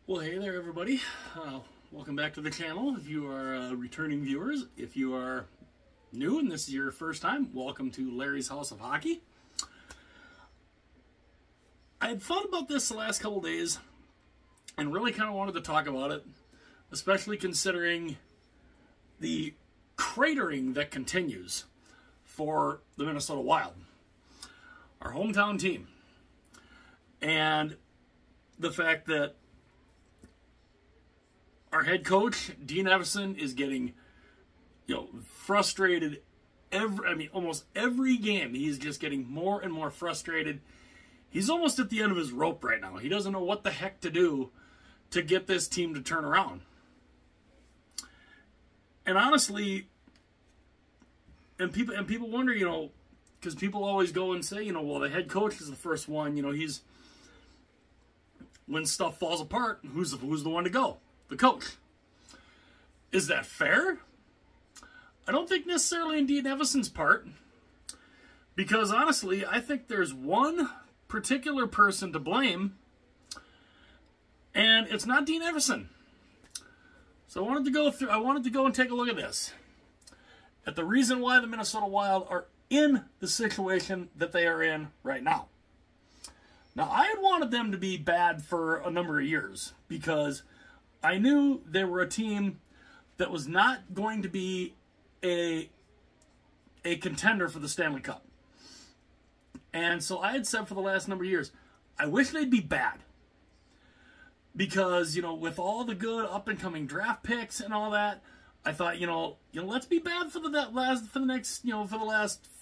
Well, hey there, everybody. Welcome back to the channel. If you are returning viewers, if you are new and this is your first time, welcome to Larry's House of Hockey. I had thought about this the last couple days and really kind of wanted to talk about it, especially considering the cratering that continues for the Minnesota Wild, our hometown team, and the fact that our head coach, Dean Evason, is getting, frustrated almost every game. He's just getting more and more frustrated. He's almost at the end of his rope right now. He doesn't know what the heck to do to get this team to turn around. And honestly, and people wonder, because people always go and say, well, the head coach is the first one. He's, when stuff falls apart, who's the one to go? The coach. Is that fair? I don't think necessarily in Dean Evason's part, because honestly, I think there's one particular person to blame, and it's not Dean Evason. So I wanted to go and take a look at this, at the reason why the Minnesota Wild are in the situation that they are in right now. Now, I had wanted them to be bad for a number of years, because I knew they were a team that was not going to be a contender for the Stanley Cup. And so I had said for the last number of years, I wish they'd be bad. Because, with all the good up-and-coming draft picks and all that, I thought, let's be bad for the last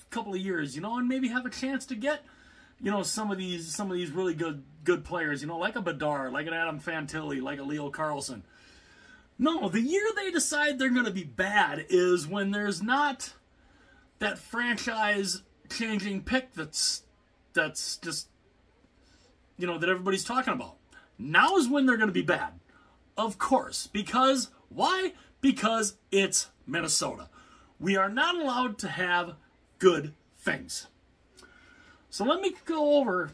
couple of years, and maybe have a chance to get, some of these really good players, like a Bedard, like an Adam Fantilli, like a Leo Carlson. No, the year they decide they're going to be bad is when there's not that franchise-changing pick that's just, that everybody's talking about. Now is when they're going to be bad. Of course. Because, why? Because it's Minnesota. We are not allowed to have good things. So let me go over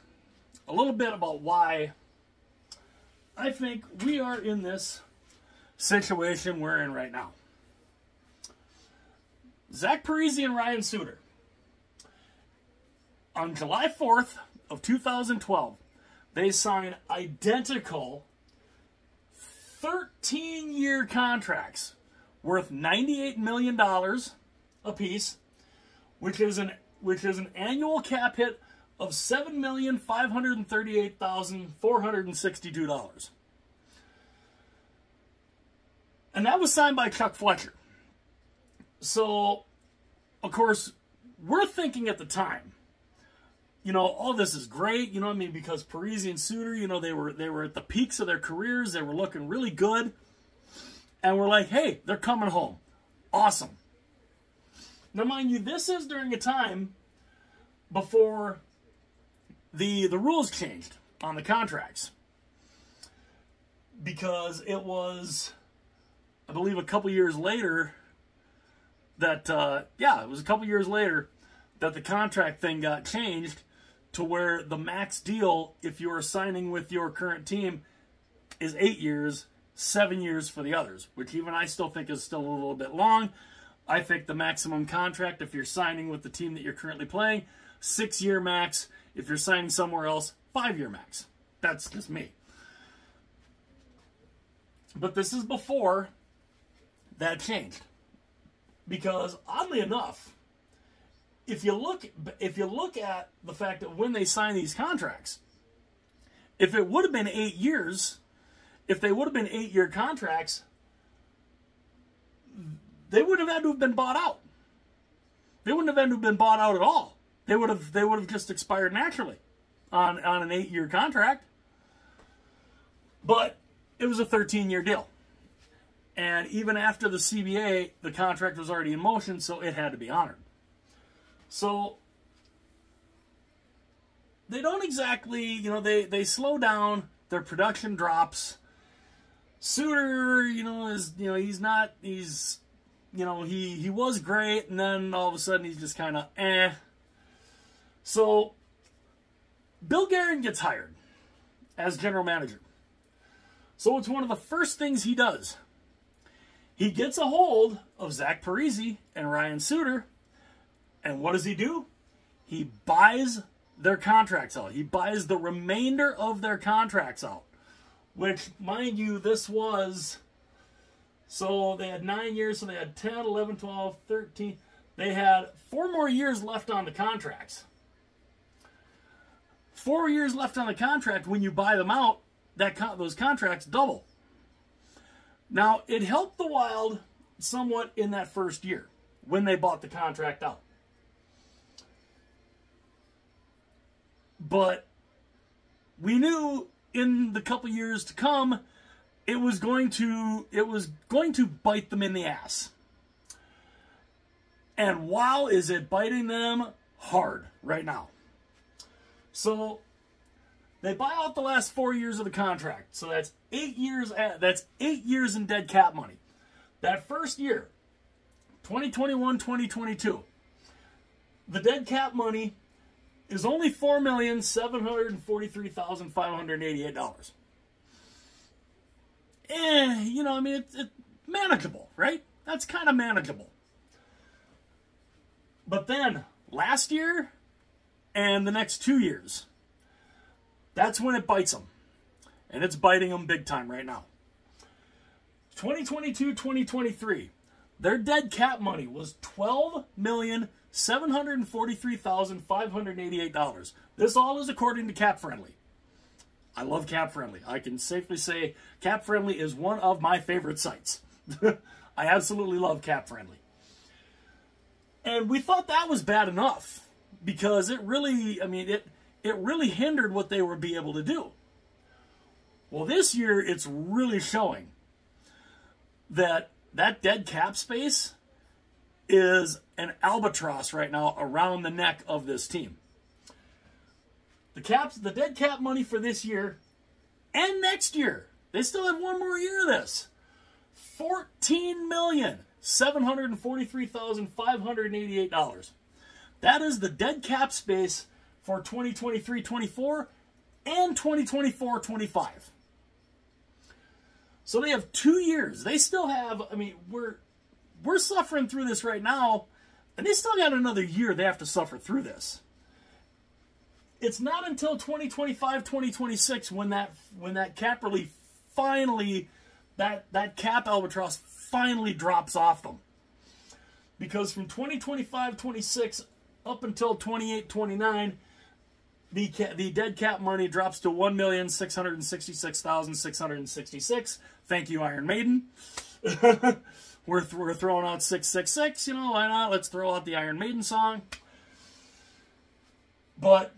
a little bit about why I think we are in this situation we're in right now. Zach Parise and Ryan Suter, on July 4th of 2012, they signed identical 13-year contracts worth $98 million apiece, which is an annual cap hit of $7,538,462. And that was signed by Chuck Fletcher. So, of course, we're thinking at the time, all this is great, because Parise and Suter, they were at the peaks of their careers, they were looking really good, and we're like, hey, they're coming home. Awesome. Now, mind you, this is during a time before the rules changed on the contracts, because it was, I believe, a couple years later that, it was a couple years later that the contract thing got changed to where the max deal, if you're signing with your current team, is 8 years, 7 years for the others, which even I still think is still a little bit long. I think the maximum contract, if you're signing with the team that you're currently playing, 6-year max. If you're signing somewhere else, 5-year max. That's just me. But this is before that changed. Because oddly enough, if you look at the fact that when they signed these contracts, if it would have been 8 years, if they would have been 8-year contracts, they wouldn't have had to have been bought out. They wouldn't have had to have been bought out at all. They would have just expired naturally on an 8-year contract. But it was a 13-year deal. And even after the CBA, the contract was already in motion, so it had to be honored. So they don't exactly, they slow down, their production drops. Suter, he was great, and then all of a sudden he's just kind of eh. So Bill Guerin gets hired as general manager. So it's one of the first things he does. He gets a hold of Zach Parise and Ryan Suter, and what does he do? He buys their contracts out. He buys the remainder of their contracts out, which, mind you, this was, so they had 9 years, so they had 10, 11, 12, 13. They had 4 more years left on the contracts. 4 years left on the contract. When you buy them out, those contracts double. Now, it helped the Wild somewhat in that first year when they bought the contract out. But we knew in the couple years to come, it was going to bite them in the ass. And wow, is it biting them hard right now. So they buy out the last 4 years of the contract. So that's 8 years. That's 8 years in dead cap money. That first year, 2021, 2022, the dead cap money is only $4,743,588. You know, I mean, it's manageable, right? That's kind of manageable. But then, last year and the next 2 years, that's when it bites them. And it's biting them big time right now. 2022, 2023, their dead cap money was $12,743,588. This all is according to Cap Friendly. I love Cap Friendly. I can safely say Cap Friendly is one of my favorite sites. I absolutely love Cap Friendly. And we thought that was bad enough because it really, I mean, it really hindered what they would be able to do. Well, this year it's really showing that dead cap space is an albatross right now around the neck of this team. The dead cap money for this year and next year, they still have 1 more year of this. $14,743,588. That is the dead cap space for 2023-24 and 2024-25. So they have 2 years. They still have, I mean, we're suffering through this right now, and they still got another year they have to suffer through this. It's not until 2025-2026 when that cap relief finally, that cap albatross finally drops off them. Because from 2025-26 up until 28-29, the dead cap money drops to $1,666,666. Thank you, Iron Maiden. We're throwing out 666. You know, why not? Let's throw out the Iron Maiden song. But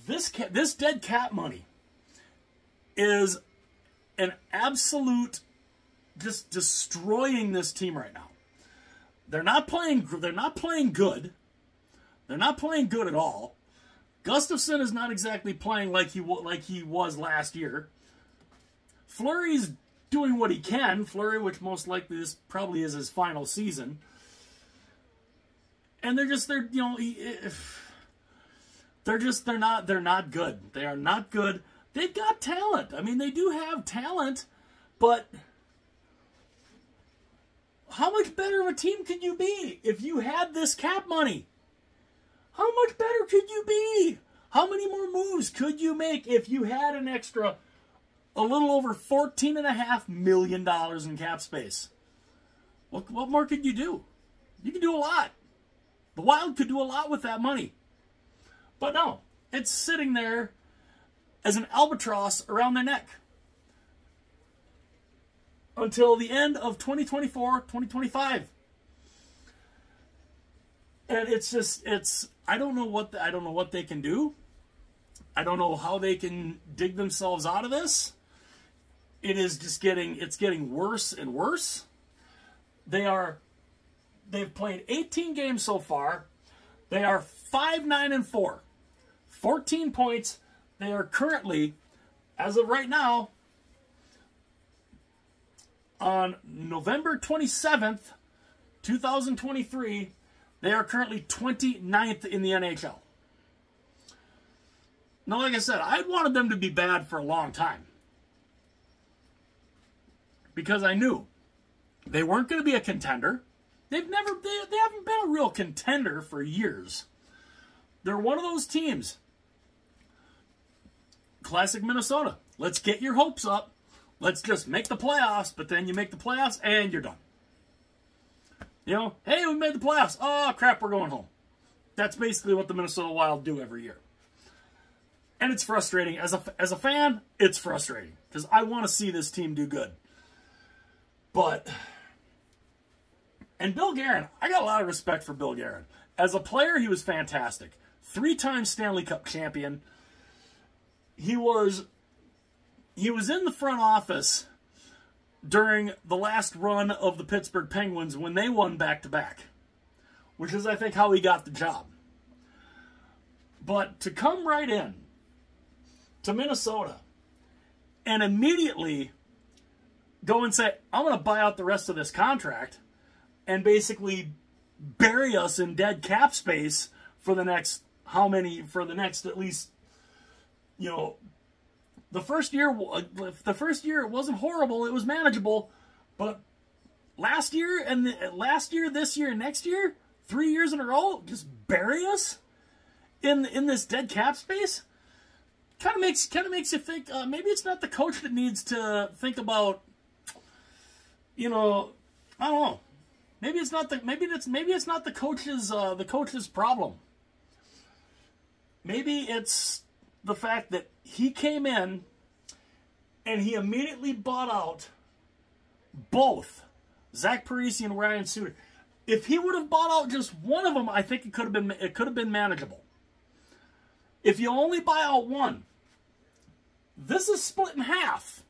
this dead cap money is an absolute just destroying this team right now. They're not playing good. They're not playing good at all. Gustafsson is not exactly playing like he was last year. Fleury's doing what he can. Fleury, which most likely this probably is his final season. And they're not good. They are not good. They've got talent. I mean, they do have talent, but how much better of a team could you be if you had this cap money? How much better could you be? How many more moves could you make if you had an extra, a little over $14.5 million in cap space? What more could you do? You could do a lot. The Wild could do a lot with that money. But no, it's sitting there as an albatross around their neck until the end of 2024, 2025. And I don't know what they can do. I don't know how they can dig themselves out of this. It's getting worse and worse. They've played 18 games so far. They are 5-9-4. 14 points. They are currently, as of right now, on November 27th, 2023, they are currently 29th in the NHL. Now, like I said, I'd wanted them to be bad for a long time. Because I knew they weren't going to be a contender. They haven't been a real contender for years. They're one of those teams. Classic Minnesota. Let's get your hopes up. Let's just make the playoffs, but then you make the playoffs and you're done. You know, hey, we made the playoffs. Oh, crap, we're going home. That's basically what the Minnesota Wild do every year. And it's frustrating. As a fan, it's frustrating. Because I want to see this team do good. But, and Bill Guerin, I got a lot of respect for Bill Guerin. As a player, he was fantastic. 3-time Stanley Cup champion. He was in the front office during the last run of the Pittsburgh Penguins when they won back-to-back, which is, I think, how he got the job. But to come right in to Minnesota and immediately go and say, I'm going to buy out the rest of this contract and basically bury us in dead cap space for the next, at least, you know, the first year it wasn't horrible, it was manageable, but last year, this year, and next year, 3 years in a row, just bury us in this dead cap space, kind of makes you think maybe it's not the coach that needs to think about, you know, I don't know, maybe it's not the coach's problem. Maybe it's the fact that he came in and he immediately bought out both Zach Parise and Ryan Suter. If he would have bought out just one of them, I think it could have been manageable. If you only buy out one, this is split in half.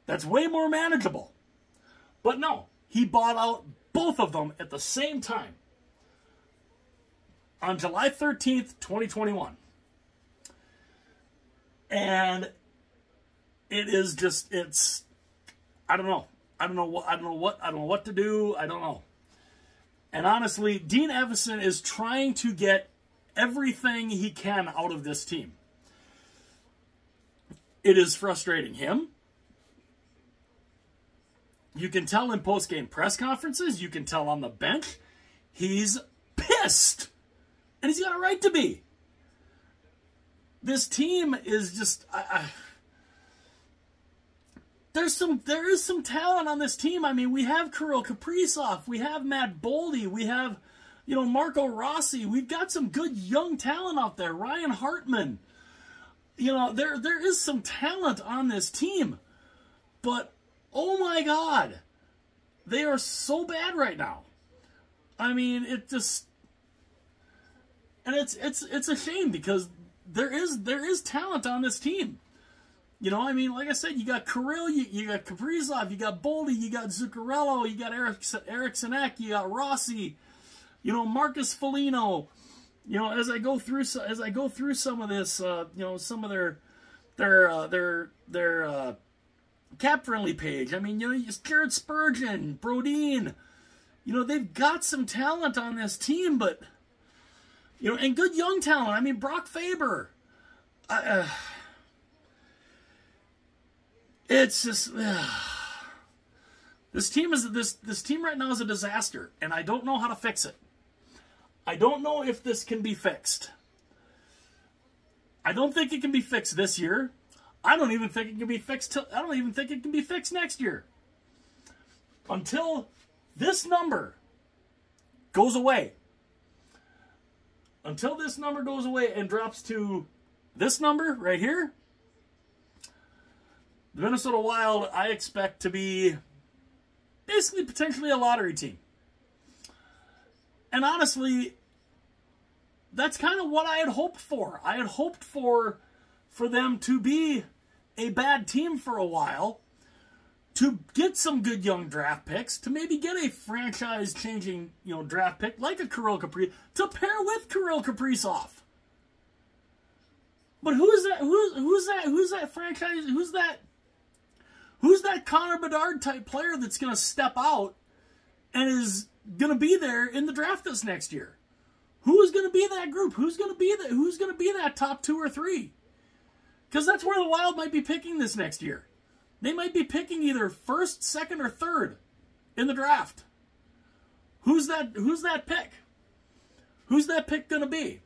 That's way more manageable. But no, he bought out both of them at the same time on July 13th, 2021. And it is just, it's, I don't know what to do. I don't know. And honestly, Dean Evason is trying to get everything he can out of this team. It is frustrating him. You can tell in post-game press conferences. You can tell on the bench. He's pissed. And he's got a right to be. This team is just... there is some talent on this team. I mean, we have Kirill Kaprizov. We have Matt Boldy. We have, you know, Marco Rossi. We've got some good young talent out there. Ryan Hartman. You know, there is some talent on this team. But, oh my God, they are so bad right now. I mean, it just... And it's a shame because there is talent on this team. You know, I mean, like I said, you got Kirill, you got Kaprizov, you got Boldy, you got Zuccarello, you got Eriksson Ek, you got Rossi, you know, Marcus Foligno. You know, as I go through some of this, you know, some of their cap friendly page. I mean, you know, Jared Spurgeon, Brodin. You know, they've got some talent on this team, but you know, and good young talent. I mean, Brock Faber. It's just this team right now is a disaster, and I don't know how to fix it. I don't know if this can be fixed. I don't think it can be fixed this year. I don't even think it can be fixed I don't even think it can be fixed next year. Until this number goes away. Until this number goes away and drops to this number right here, the Minnesota Wild, I expect to be basically potentially a lottery team. And honestly, that's kind of what I had hoped for. I had hoped for them to be a bad team for a while, to get some good young draft picks, to maybe get a franchise-changing, you know, draft pick like a Kirill Kaprizov, to pair with Kirill Kaprizov. But who's that? Who's that franchise? Who's that Connor Bedard type player that's going to step out and is going to be there in the draft this next year? Who is going to be that group? Who's going to be that top 2 or 3? Because that's where the Wild might be picking this next year. They might be picking either first, second, or third in the draft. Who's that pick? Who's that pick going to be?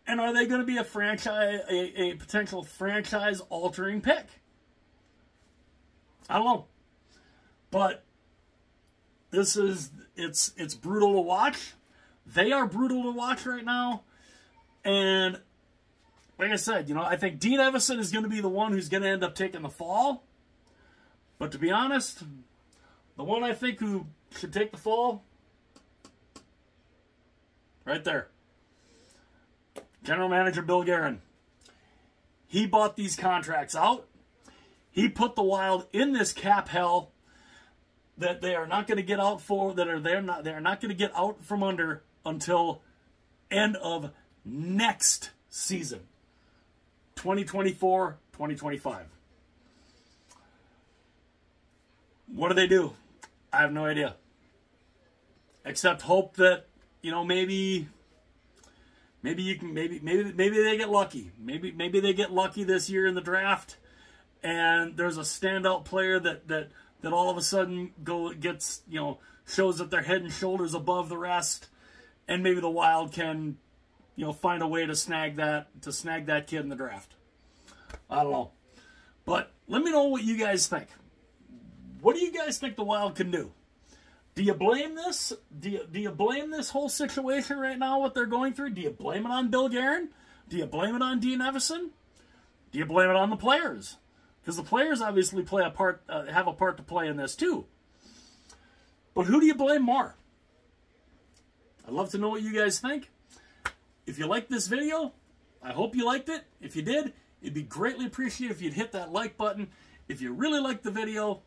And are they going to be a franchise, a potential franchise-altering pick? I don't know. But it's brutal to watch. They are brutal to watch right now. And like I said, I think Dean Evason is going to be the one who's going to end up taking the fall. But to be honest, the one I think who should take the fall, right there, General Manager Bill Guerin. He bought these contracts out. He put the Wild in this cap hell that they are not going to get out for, they are not going to get out from under until end of next season. 2024, 2025. What do? I have no idea. Except hope that, maybe they get lucky. Maybe they get lucky this year in the draft, and there's a standout player that all of a sudden gets shows that they're head and shoulders above the rest, and maybe the Wild can find a way to snag that kid in the draft. I don't know, but let me know what you guys think. What do you guys think the Wild can do? Do you blame this? Do you blame this whole situation right now, what they're going through? Do you blame it on Bill Guerin? Do you blame it on Dean Evason? Do you blame it on the players? Because the players obviously play a part, have a part to play in this too. But who do you blame more? I'd love to know what you guys think. If you liked this video, I hope you liked it. If you did, it'd be greatly appreciated if you'd hit that like button. If you really liked the video,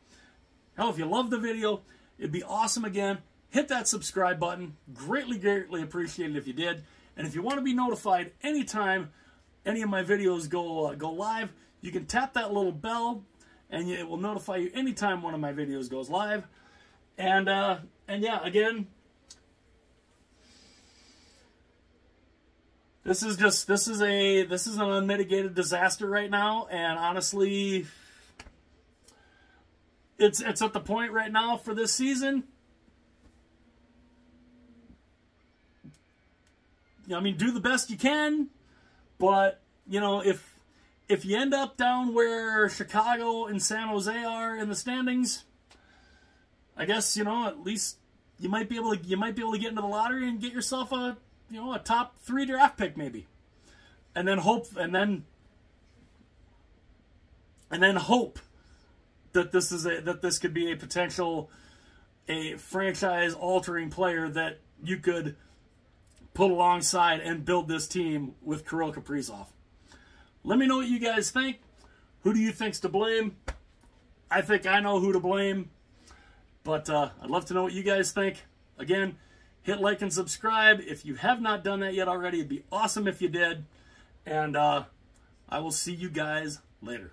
hell, if you loved the video, it'd be awesome again. Hit that subscribe button. Greatly, greatly appreciated if you did. And if you want to be notified anytime any of my videos go live, you can tap that little bell, and it will notify you anytime one of my videos goes live. And yeah, again, this is an unmitigated disaster right now, and honestly, it's at the point right now for this season. I mean, do the best you can, but if you end up down where Chicago and San Jose are in the standings, I guess at least you might be able to get into the lottery and get yourself a top 3 draft pick maybe, and then hope that this could be a potential franchise altering player that you could put alongside and build this team with Kirill Kaprizov. Let me know what you guys think. Who do you think's to blame? I think I know who to blame, but I'd love to know what you guys think. Again, hit like and subscribe if you have not done that yet already. It'd be awesome if you did, and I will see you guys later.